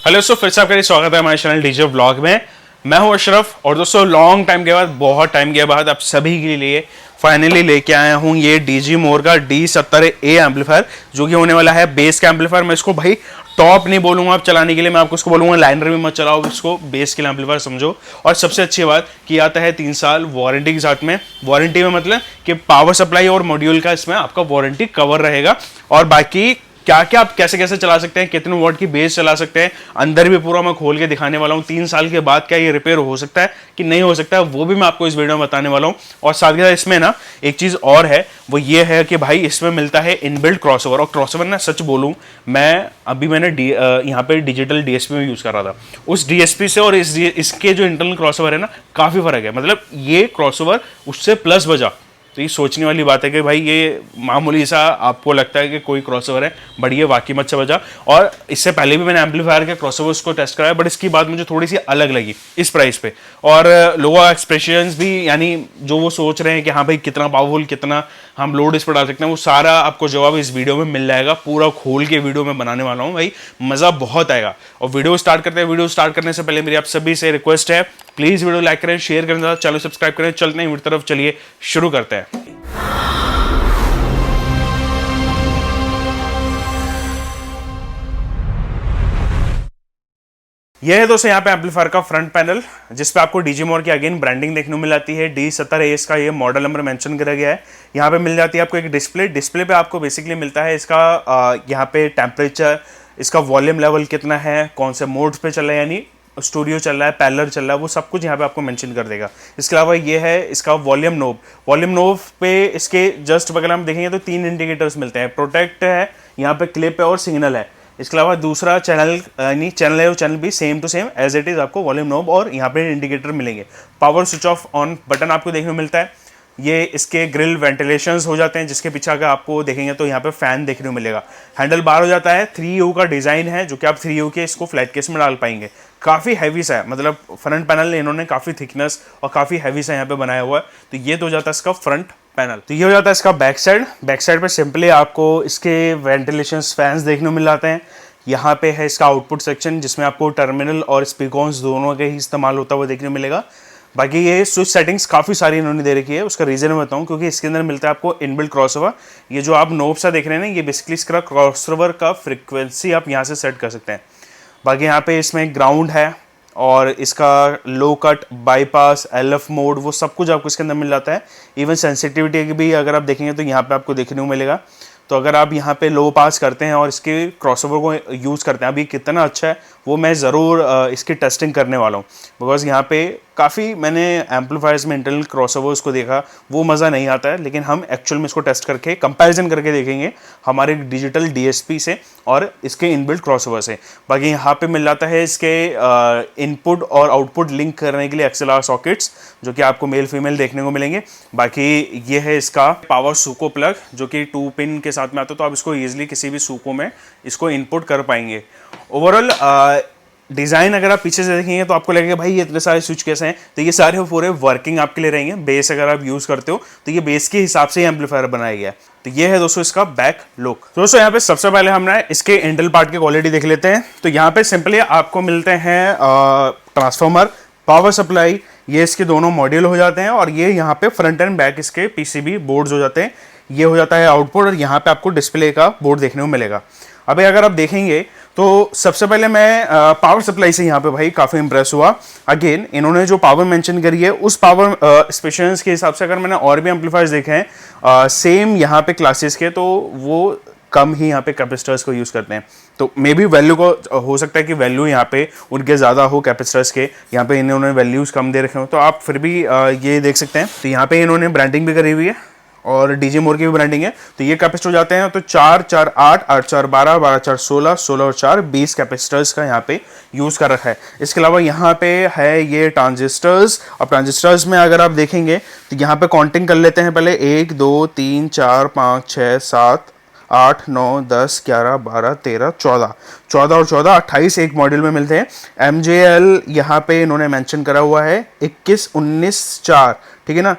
Hello दोस्तों, फिर से आपका स्वागत है हमारे चैनल डीजे व्लॉग में। मैं हूं अशरफ और दोस्तों लॉन्ग टाइम के बाद, बहुत टाइम के बाद आप सभी के लिए फाइनली लेके आया हूं ये डीजी मोर का D70A एम्पलीफायर, जो कि होने वाला है बेस का एम्पलीफायर। मैं इसको भाई टॉप नहीं बोलूंगा आप चलाने के लिए, मैं आपको इसको बोलूंगा लाइनर भी मत चलाओ, इसको बेस के लिए एम्पलीफायर समझो। और सबसे अच्छी बात कि आता है 3 साल वारंटी के साथ में। वारंटी में मतलब कि पावर सप्लाई और मॉड्यूल का इसमें आपका वारंटी कवर रहेगा। और बाकी क्या क्या आप कैसे कैसे चला सकते हैं, कितने वॉट की बेस चला सकते हैं, अंदर भी पूरा मैं खोल के दिखाने वाला हूं। 3 साल के बाद क्या ये रिपेयर हो सकता है कि नहीं हो सकता है, वो भी मैं आपको इस वीडियो में बताने वाला हूं। और साथ के साथ इसमें ना एक चीज और है, वो ये है कि भाई इसमें मिलता है इनबिल्ट क्रॉसओवर। और क्रॉसओवर ना सच बोलूं, मैंने यहाँ पे डिजिटल डीएसपी में यूज कर रहा था। उस डीएसपी से और इसके जो इंटरनल क्रॉसओवर है ना, काफी फर्क है। मतलब ये क्रॉसओवर उससे प्लस बजा। तो ये सोचने वाली बात है कि भाई ये मामूली सा आपको लगता है कि कोई क्रॉसओवर है, बट ये वाकई में अच्छा बजा। और इससे पहले भी मैंने एम्पलीफायर के क्रॉसओवर्स को टेस्ट कराया, बट इसकी बात मुझे थोड़ी सी अलग लगी इस प्राइस पे। और लोगों का एक्सप्रेशंस भी, यानी जो वो सोच रहे हैं कि हाँ भाई कितना पावरफुल, कितना हम लोड इस पर डाल सकते हैं, वो सारा आपको जवाब इस वीडियो में मिल जाएगा। पूरा खोल के वीडियो में बनाने वाला हूँ भाई, मजा बहुत आएगा। और वीडियो स्टार्ट करते हैं। वीडियो स्टार्ट करने से पहले मेरी आप सभी से रिक्वेस्ट है, प्लीज वीडियो लाइक करें, शेयर करें, चैनल सब्सक्राइब करें। चलते हैं वीडियो तरफ, चलिए शुरू करते हैं। यह है दोस्तों यहाँ पे एम्पलीफायर का फ्रंट पैनल, जिसपे आपको डीजी मोर की अगेन ब्रांडिंग देखने को मिल जाती है। D70A इसका ये मॉडल नंबर मेंशन करा गया है। यहाँ पे मिल जाती है आपको एक डिस्प्ले पे आपको बेसिकली मिलता है इसका यहाँ पे टेम्परेचर, इसका वॉल्यूम लेवल कितना है, कौन से मोड्स पे चल रहा है, यानी स्टूडियो चल रहा है, पैरेलल चल रहा है, वो सब कुछ यहाँ पे आपको मेंशन कर देगा। इसके अलावा ये है इसका वॉल्यूम नोब। वॉल्यूम नोब पे इसके जस्ट बगल हम देखेंगे तो 3 इंडिकेटर्स मिलते हैं। प्रोटेक्ट है, यहाँ पे क्लिप है और सिग्नल है। इसके अलावा दूसरा चैनल यानी चैनल है, वो चैनल भी same to same as it is आपको वॉल्यूम नोब और यहाँ पे इंडिकेटर मिलेंगे। Power switch off on button आपको देखने को मिलता है। ये इसके ग्रिल वेंटिलेशंस हो जाते हैं, जिसके पीछे अगर आपको देखेंगे तो यहाँ पे फैन देखने को मिलेगा। हैंडल बार हो जाता है। 3U का डिजाइन है, जो कि आप 3U के इसको फ्लैट केस में डाल पाएंगे। काफ़ी हैवी सा है, मतलब फ्रंट पैनल इन्होंने काफ़ी थिकनेस और काफ़ी हैवी सा यहाँ पे बनाया हुआ है। तो ये तो हो जाता है इसका फ्रंट पैनल। तो ये हो जाता है इसका बैक साइड। बैक साइड पे सिंपली आपको इसके वेंटिलेशन फैंस देखने को मिल जाते हैं। यहाँ पे है इसका आउटपुट सेक्शन, जिसमें आपको टर्मिनल और स्पीकर्स दोनों के ही इस्तेमाल होता हुआ देखने को मिलेगा। बाकी ये स्विच सेटिंग्स काफ़ी सारी इन्होंने दे रखी है। उसका रीज़न मैं बताऊँ, क्योंकि इसके अंदर मिलता है आपको इनबिल्ट क्रॉसओवर। ये जो आप नोब सा देख रहे हैं ना, ये बेसिकली इसका क्रॉसओवर का फ्रिक्वेंसी आप यहाँ से सेट कर सकते हैं। बाकी यहाँ पे इसमें ग्राउंड है और इसका लो कट, बाईपास, LF मोड, वो सब कुछ आपको इसके अंदर मिल जाता है। इवन सेंसिटिविटी की भी अगर आप देखेंगे तो यहाँ पे आपको देखने को मिलेगा। तो अगर आप यहाँ पे लो पास करते हैं और इसके क्रॉसओवर को यूज़ करते हैं, अभी कितना अच्छा है वो मैं ज़रूर इसकी टेस्टिंग करने वाला हूँ। बिकॉज यहाँ पे काफ़ी मैंने एम्पलीफायर्स में इंटरनल क्रॉसओवर्स को देखा, वो मज़ा नहीं आता है। लेकिन हम एक्चुअल में इसको टेस्ट करके कंपैरिजन करके देखेंगे हमारे डिजिटल DSP से और इसके इनबिल्ट क्रॉसओवर से। बाकी यहाँ पे मिल जाता है इसके इनपुट और आउटपुट लिंक करने के लिए XLR सॉकेट्स, जो कि आपको मेल फीमेल देखने को मिलेंगे। बाकी ये है इसका पावर सूको प्लग, जो कि 2 पिन के साथ में आता है, तो आप इसको ईजिली किसी भी सूको में इसको इनपुट कर पाएंगे। ओवरऑल डिज़ाइन अगर आप पीछे से देखेंगे तो आपको लगेगा भाई ये इतने सारे स्विच कैसे हैं, तो ये सारे पूरे वर्किंग आपके लिए रहेंगे। बेस अगर आप यूज़ करते हो तो ये बेस के हिसाब से ही एम्पलीफायर बनाया गया है। तो ये है दोस्तों इसका बैक लुक। तो दोस्तों यहाँ पे सबसे पहले हम ना इसके इंटरनल पार्ट की क्वालिटी देख लेते हैं। तो यहाँ पे सिंपली आपको मिलते हैं ट्रांसफार्मर, पावर सप्लाई, ये इसके दोनों मॉड्यूल हो जाते हैं। और ये यहाँ पे फ्रंट एंड बैक इसके PCB बोर्ड्स हो जाते हैं। ये हो जाता है आउटपुट, और यहाँ पे आपको डिस्प्ले का बोर्ड देखने को मिलेगा। अभी अगर आप देखेंगे तो सबसे पहले मैं पावर सप्लाई से यहाँ पे भाई काफ़ी इंप्रेस हुआ। अगेन इन्होंने जो पावर मेंशन करी है, उस पावर स्पेसिफिकेशंस के हिसाब से अगर मैंने और भी एम्पलीफायर्स देखे हैं सेम यहाँ पे क्लासेस के, तो वो कम ही यहाँ पे कैपेसिटर्स को यूज़ करते हैं। तो मे बी वैल्यू को हो सकता है कि वैल्यू यहाँ पे उनके ज़्यादा हो कैपेसिटर्स के, यहाँ पे इन्होंने वैल्यूज़ कम दे रखे हो, तो आप फिर भी ये देख सकते हैं। तो यहाँ पे इन्होंने ब्रांडिंग भी करी हुई है और डीजे मोर की भी ब्रांडिंग है। तो ये कैपेसिटर हो जाते हैं तो 4, 4, 8, 8, 4, 12, 12, 4, 16, 16 और 4 20 कैपेसिटर्स का यहाँ पे यूज़ कर रखा है। इसके अलावा यहाँ पे है ये ट्रांजिस्टर्स। और ट्रांजिस्टर्स में अगर आप देखेंगे तो यहाँ पे काउंटिंग कर लेते हैं पहले, 1, 2, 3, 4, 5, 6, 7, 8, 9, 10, 11, 12, 13, 14, 14 और 14, 28 एक मॉड्यूल में मिलते हैं। MJL यहाँ पे इन्होंने मेंशन करा हुआ है 21, 19, 4, ठीक है ना।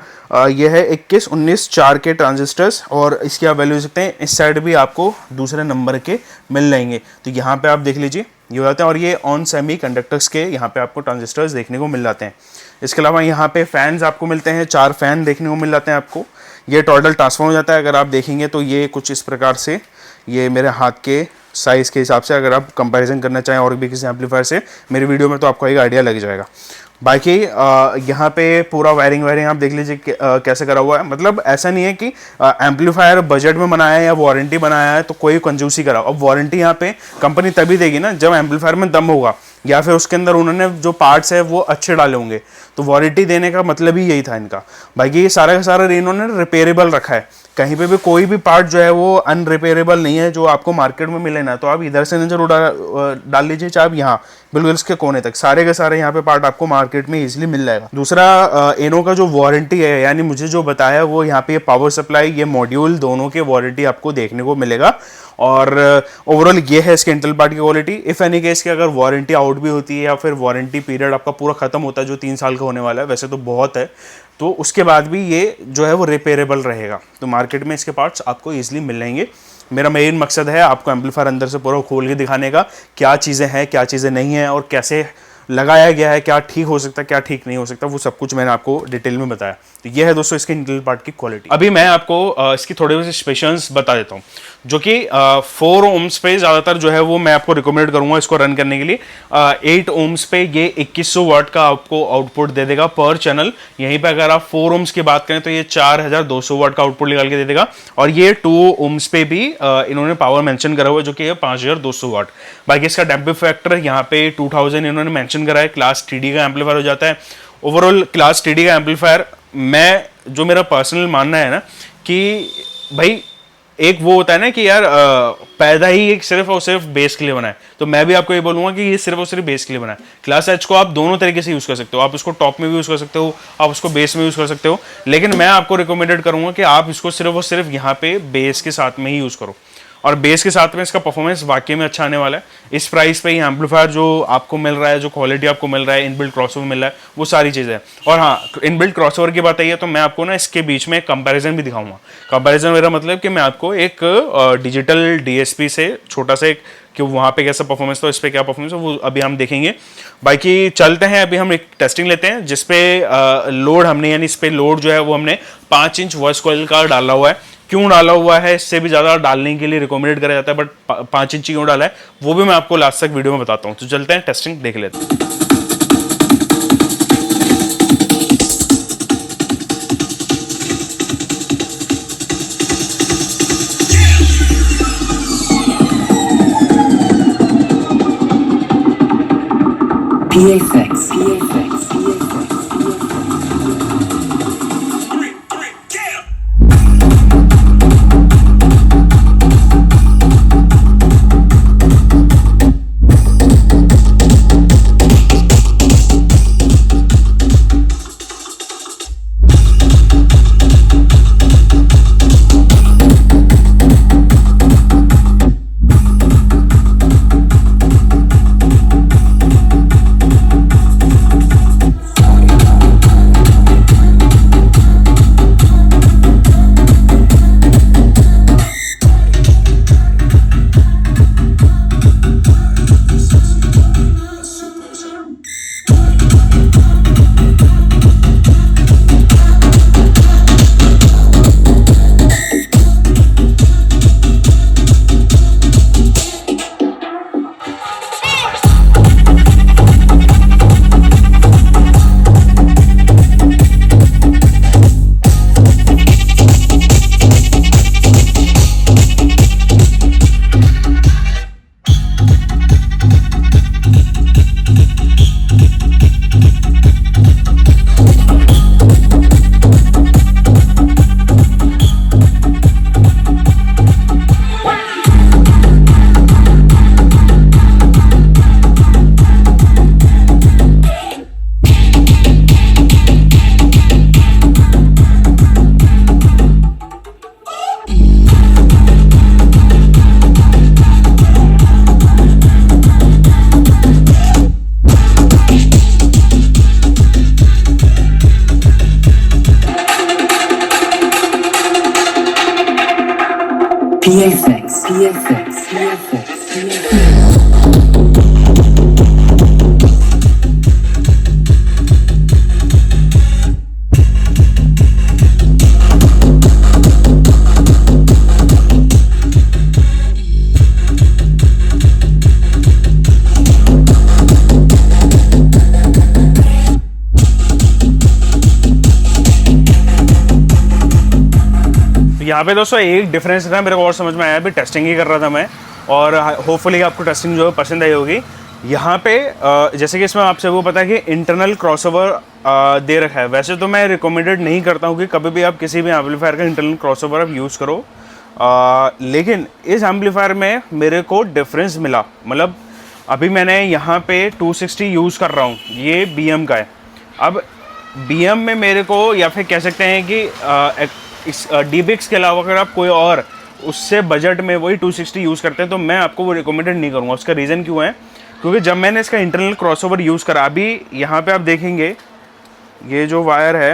ये है 21, 19, 4 के ट्रांजिस्टर्स, और इसकी आप वैल्यू सकते हैं। इस साइड भी आपको दूसरे नंबर के मिल जाएंगे। तो यहाँ पे आप देख लीजिए ये हो जाते हैं, और ये ऑन सेमी कंडक्टर्स के यहाँ पे आपको ट्रांजिस्टर्स देखने को मिल जाते हैं। इसके अलावा यहाँ पे फैंस आपको मिलते हैं, 4 फैन देखने को मिल जाते हैं आपको। ये टॉर्डल ट्रांसफॉर्म हो जाता है, अगर आप देखेंगे तो ये कुछ इस प्रकार से, ये मेरे हाथ के साइज़ के हिसाब से अगर आप कंपैरिजन करना चाहें और भी किसी एम्पलीफायर से मेरी वीडियो में, तो आपको एक आइडिया लग जाएगा। बाकी यहाँ पे पूरा वायरिंग आप देख लीजिए कैसे करा हुआ है। मतलब ऐसा नहीं है कि एम्पलीफायर बजट में बनाया है या वारंटी बनाया है तो कोई कंजूसी करा। अब वारंटी यहाँ पे कंपनी तभी देगी ना जब एम्पलीफायर में दम होगा, या फिर उसके अंदर उन्होंने जो पार्ट्स है वो अच्छे डाले होंगे, तो वारंटी देने का मतलब ही यही था इनका। बाकी ये सारा का सारा इन्होंने रिपेयरेबल रखा है, कहीं पे भी कोई भी पार्ट जो है वो अनरिपेयरेबल नहीं है जो आपको मार्केट में मिले ना। तो आप इधर से नजर डाल लीजिए, चाहे आप यहाँ बिल्कुल इसके कोने तक सारे के सारे यहाँ पे पार्ट आपको मार्केट में इजीली मिल जाएगा। दूसरा इनो का जो वारंटी है, यानी मुझे जो बताया वो यहाँ पे पावर सप्लाई, ये मॉड्यूल दोनों के वारंटी आपको देखने को मिलेगा। और ओवरऑल ये है इसके इंटेल पार्ट की क्वालिटी। इफ एनी केस की अगर वारंटी आउट भी होती है या फिर वारंटी पीरियड आपका पूरा खत्म होता है जो 3 साल का होने वाला है, वैसे तो बहुत है, तो उसके बाद भी ये जो है वो रिपेयरेबल रहेगा, तो मार्केट में इसके पार्ट्स आपको ईजिली मिल जाएंगे। मेरा मेन मकसद है आपको एम्पलीफायर अंदर से पूरा खोल के दिखाने का, क्या चीज़ें हैं क्या चीज़ें नहीं हैं और कैसे लगाया गया है, क्या ठीक हो सकता है क्या ठीक नहीं हो सकता, वो सब कुछ मैंने आपको डिटेल में बताया। तो ये है दोस्तों इसके इंटेल पार्ट की क्वालिटी। अभी मैं आपको इसकी थोड़े से स्पेशल्स बता देता हूँ, जो कि 4 ओम्स पे ज़्यादातर जो है वो मैं आपको रिकमेंड करूँगा इसको रन करने के लिए। 8 ओम्स पे ये 2100 वाट का आपको आउटपुट दे देगा पर चैनल। यहीं पे अगर आप 4 ओम्स की बात करें तो ये 4200 वाट का आउटपुट निकाल के दे देगा। और ये 2 ओम्स पे भी इन्होंने पावर मेंशन करा हुआ है जो कि 5200 वाट। बाकी इसका डैम्पिंग फैक्टर यहाँ पे 2000 इन्होंने मेंशन करा है। क्लास टीडी का एम्पलीफायर हो जाता है। ओवरऑल क्लास टीडी का एम्पलीफायर, मैं जो मेरा पर्सनल मानना है ना कि भाई एक वो होता है ना कि यार पैदा ही एक सिर्फ और सिर्फ बेस के लिए बना है, तो मैं भी आपको ये बोलूंगा कि ये सिर्फ और सिर्फ बेस के लिए बना है। क्लास एच को आप दोनों तरीके से यूज कर सकते हो, आप उसको टॉप में भी यूज कर सकते हो, आप उसको बेस में यूज कर सकते हो, लेकिन मैं आपको रिकमेंडेड करूंगा कि आप इसको सिर्फ और सिर्फ यहाँ पे बेस के साथ में ही यूज करो। और बेस के साथ में इसका परफॉर्मेंस वाकई में अच्छा आने वाला है। इस प्राइस पे ही एम्पलीफायर जो आपको मिल रहा है, जो क्वालिटी आपको मिल रहा है, इनबिल्ट क्रॉसओवर मिल रहा है, वो सारी चीज़ें हैं। और हाँ, इनबिल्ट क्रॉसओवर की बात आई है तो मैं आपको ना इसके बीच में कंपैरिजन भी दिखाऊंगा। कंपैरिजन मेरा मतलब कि मैं आपको एक डिजिटल डीएसपी से छोटा सा एक कि वहाँ पे कैसा परफॉर्मेंस था, इस पे क्या परफॉर्मेंस है, वो अभी हम देखेंगे। बाकी चलते हैं, अभी हम एक टेस्टिंग लेते हैं जिसपे लोड हमने, यानी इस पे लोड जो है वो हमने 5 इंच वॉइस कॉइल का डाला हुआ है। क्यों डाला हुआ है, इससे भी ज़्यादा डालने के लिए रिकमेंडेड करा जाता है, बट 5 इंच क्यों डाला है वो भी मैं आपको लास्ट तक वीडियो में बताता हूँ। तो चलते हैं टेस्टिंग देख लेते हैं। PFX. PFX. यहाँ पे दोस्तों एक डिफरेंस था मेरे को और समझ में आया, अभी टेस्टिंग ही कर रहा था मैं, और होपफुली आपको टेस्टिंग जो है पसंद आई होगी। यहाँ पे जैसे कि इसमें आपसे वो पता है कि इंटरनल क्रॉसओवर दे रखा है। वैसे तो मैं रिकमेंडेड नहीं करता हूँ कि कभी भी आप किसी भी एम्पलीफायर का इंटरनल क्रॉसओवर आप यूज़ करो, लेकिन इस एम्पलीफायर में मेरे को डिफरेंस मिला। मतलब अभी मैंने यहाँ पे 260 यूज़ कर रहा हूँ, ये BM का है। अब BM में मेरे को, या फिर कह सकते हैं कि इस DBX के अलावा अगर आप कोई और उससे बजट में वही 260 यूज़ करते हैं तो मैं आपको वो रिकमेंडेड नहीं करूँगा। उसका रीज़न क्यों है, क्योंकि जब मैंने इसका इंटरनल क्रॉसओवर यूज़ करा, अभी यहाँ पे आप देखेंगे ये जो वायर है,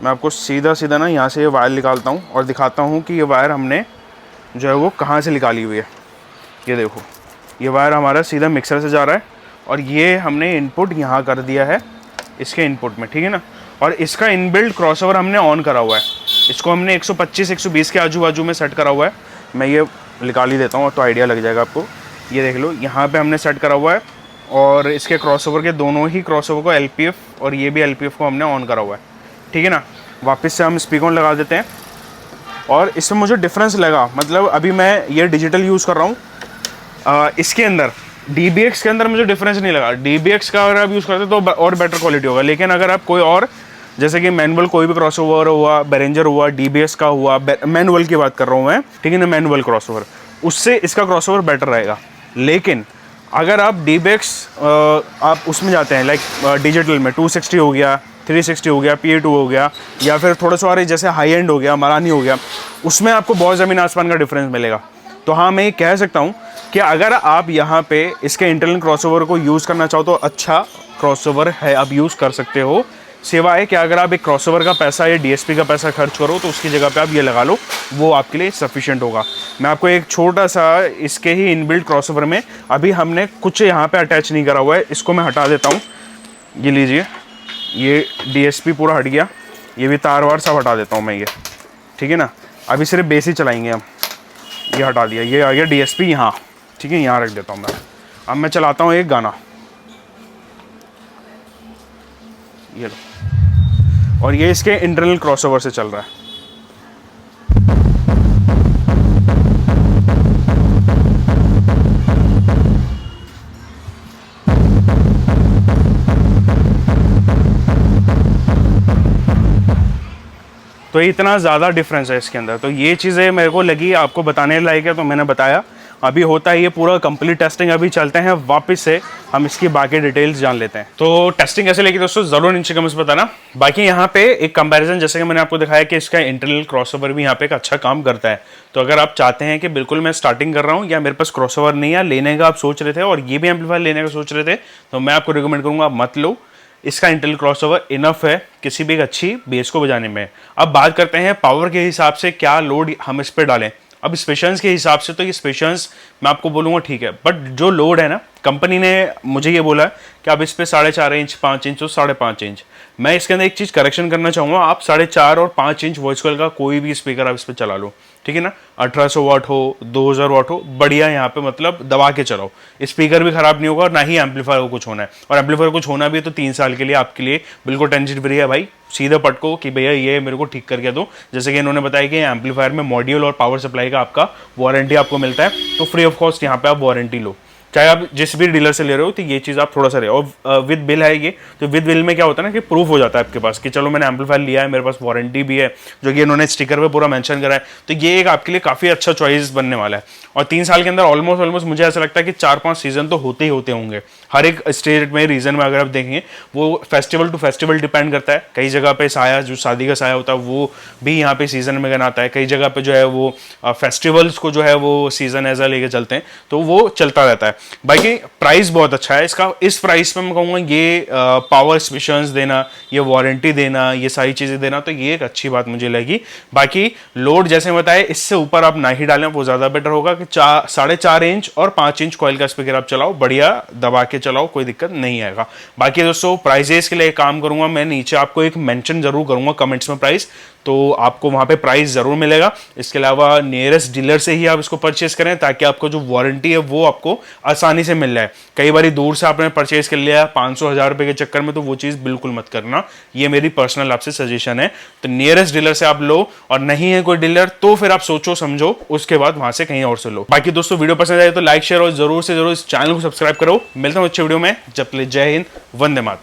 मैं आपको सीधा सीधा ना यहाँ से ये वायर निकालता हूँ और दिखाता हूँ कि ये वायर हमने जो है वो कहाँ से निकाली हुई है। ये देखो, ये वायर हमारा सीधा मिक्सर से जा रहा है और ये हमने इनपुट यहाँ कर दिया है इसके इनपुट में, ठीक है ना। और इसका इनबिल्ट क्रॉसओवर हमने ऑन करा हुआ है, इसको हमने 125-120 के आजू बाजू में सेट करा हुआ है। मैं ये निकाल ही देता हूँ तो आइडिया लग जाएगा आपको। ये देख लो, यहाँ पे हमने सेट करा हुआ है और इसके क्रॉसओवर के दोनों ही क्रॉसओवर को LPF और ये भी LPF को हमने ऑन करा हुआ है, ठीक है ना। वापस से हम स्पीकर लगा देते हैं और इसमें मुझे डिफरेंस लगा। मतलब अभी मैं ये डिजिटल यूज़ कर रहा हूँ, इसके अंदर DBX के अंदर मुझे डिफरेंस नहीं लगा। DBX का अगर आप यूज़ करते तो और बेटर क्वालिटी होगा, लेकिन अगर आप कोई और जैसे कि मैनुअल कोई भी क्रॉसओवर हुआ, बेरेंजर हुआ, DBX का हुआ, मैनुअल की बात कर रहा हूँ मैं, ठीक है ना, मैनुअल क्रॉसओवर, उससे इसका क्रॉसओवर बेटर रहेगा। लेकिन अगर आप DBX आप उसमें जाते हैं लाइक डिजिटल में 260 हो गया, 360 हो गया, PA2 हो गया, या फिर थोड़ा सा और जैसे हाई एंड हो गया, मरानी हो गया, उसमें आपको बहुत ज़मीन आसमान का डिफरेंस मिलेगा। तो हाँ, मैं ये कह सकता हूँ कि अगर आप यहाँ पे इसके इंटरनल क्रॉसओवर को यूज़ करना चाहो तो अच्छा क्रॉसओवर है, आप यूज़ कर सकते हो। सिवाय कि अगर आप एक क्रॉसओवर का पैसा या DSP का पैसा खर्च करो तो उसकी जगह पे आप ये लगा लो, वो आपके लिए सफिशिएंट होगा। मैं आपको एक छोटा सा इसके ही इनबिल्ट क्रॉसओवर में, अभी हमने कुछ यहाँ पे अटैच नहीं करा हुआ है, इसको मैं हटा देता हूँ। ये लीजिए, ये DSP पूरा हट गया, ये भी तार वार सब हटा देता हूँ मैं ये, ठीक है ना। अभी सिर्फ बेस ही चलाएंगे हम। ये हटा दिया, ये आ गया DSP यहाँ, ठीक है, यहाँ रख देता हूँ मैं। अब मैं चलाता हूँ एक गाना, ये लो, और ये इसके इंटरनल क्रॉसओवर से चल रहा है। तो इतना ज़्यादा डिफरेंस है इसके अंदर। तो ये चीज़ें मेरे को लगी आपको बताने लायक है तो मैंने बताया। अभी होता है ये पूरा कंप्लीट टेस्टिंग, अभी चलते हैं वापस से हम इसकी बाकी डिटेल्स जान लेते हैं। तो टेस्टिंग कैसे लगी दोस्तों ज़रूर नीचे कमेंट्स बताना। बाकी यहाँ पे एक कंपैरिजन, जैसे कि मैंने आपको दिखाया कि इसका इंटरनल क्रॉसओवर भी यहाँ पे एक अच्छा काम करता है। तो अगर आप चाहते हैं कि बिल्कुल मैं स्टार्टिंग कर रहा हूँ या मेरे पास क्रॉसओवर नहीं है, लेने का आप सोच रहे थे और ये भी एम्पलीफायर लेने का सोच रहे थे, तो मैं आपको रिकमेंड करूँगा आप मत लो। इसका इंटरनल क्रॉसओवर इनफ है किसी भी एक अच्छी बेस को बजाने में। अब बात करते हैं पावर के हिसाब से क्या लोड हम इस पर डालें। अब स्पेशंस के हिसाब से तो ये स्पेशंस मैं आपको बोलूँगा ठीक है, बट जो लोड है ना, कंपनी ने मुझे ये बोला है कि आप इस पर 4.5 इंच, 5 इंच और 5.5 इंच। मैं इसके अंदर एक चीज़ करेक्शन करना चाहूँगा, आप 4.5 और 5 इंच वॉइस कॉल का कोई भी स्पीकर आप इस पर चला लो, ठीक है ना। 1800 वाट हो, 2000 वाट हो, बढ़िया यहाँ पे मतलब दबा के चलाओ, स्पीकर भी खराब नहीं होगा और ना ही एम्पलीफायर को कुछ होना है। और एम्पलीफायर कुछ होना भी है तो 3 साल के लिए आपके लिए बिल्कुल टेंशन फ्री है भाई, सीधा पटको कि भैया ये मेरे को ठीक करके दो। जैसे कि इन्होंने बताया कि एम्पलीफायर में मॉड्यूल और पावर सप्लाई का आपका वारंटी आपको मिलता है, तो फ्री ऑफ कॉस्ट यहाँ पे आप वारंटी लो, चाहे आप जिस भी डीलर से ले रहे हो। तो ये चीज़ आप थोड़ा सा रहे। और विद बिल है ये, तो विद बिल में क्या होता है ना कि प्रूफ हो जाता है आपके पास कि चलो मैंने एम्पलीफायर लिया है, मेरे पास वारंटी भी है, जो कि इन्होंने स्टिकर पे पूरा मेंशन करा है। तो ये एक आपके लिए काफ़ी अच्छा चॉइस बनने वाला है। और 3 साल के अंदर ऑलमोस्ट मुझे ऐसा लगता है कि 4-5 सीजन तो होते ही होते होंगे हर एक स्टेट में, रीजन में। अगर आप देखेंगे वो फेस्टिवल टू फेस्टिवल डिपेंड करता है। कई जगह पे साया, जो शादी का साया होता है वो भी यहाँ पे सीजन में गनाता है। कई जगह पे जो है वो फेस्टिवल्स को जो है वो सीजन ऐसा लेके चलते हैं, तो वो चलता रहता है। बाकी प्राइस बहुत अच्छा है इसका। इस प्राइस पे मैं कहूँगा ये पावर स्पेशंस देना, ये वारंटी देना, ये सारी चीज़ें देना, तो ये एक अच्छी बात मुझे लगी। बाकी लोड जैसे बताए इससे ऊपर आप ना ही डालें, वो ज़्यादा बेटर होगा कि 4.5 इंच और 5 इंच कॉइल का स्पीकर आप चलाओ, बढ़िया दबा के चलाओ, कोई दिक्कत नहीं आएगा। बाकी दोस्तों प्राइजेस के लिए एक काम करूंगा मैं, नीचे आपको एक मेंशन जरूर करूंगा कमेंट्स में प्राइस, तो आपको वहाँ पे प्राइस ज़रूर मिलेगा। इसके अलावा नियरेस्ट डीलर से ही आप इसको परचेस करें ताकि आपको जो वारंटी है वो आपको आसानी से मिल जाए। कई बार दूर से आपने परचेस कर लिया 500-1000 रुपये के चक्कर में, तो वो चीज़ बिल्कुल मत करना, ये मेरी पर्सनल आपसे सजेशन है। तो नियरेस्ट डीलर से आप लो, और नहीं है कोई डीलर तो फिर आप सोचो समझो, उसके बाद वहां से कहीं और से लो। बाकी दोस्तों वीडियो पसंद आए तो लाइक शेयर और जरूर से जरूर इस चैनल को सब्सक्राइब करो। मिलता हूं अच्छे वीडियो में, जब तक जय हिंद, वंदे मातरम।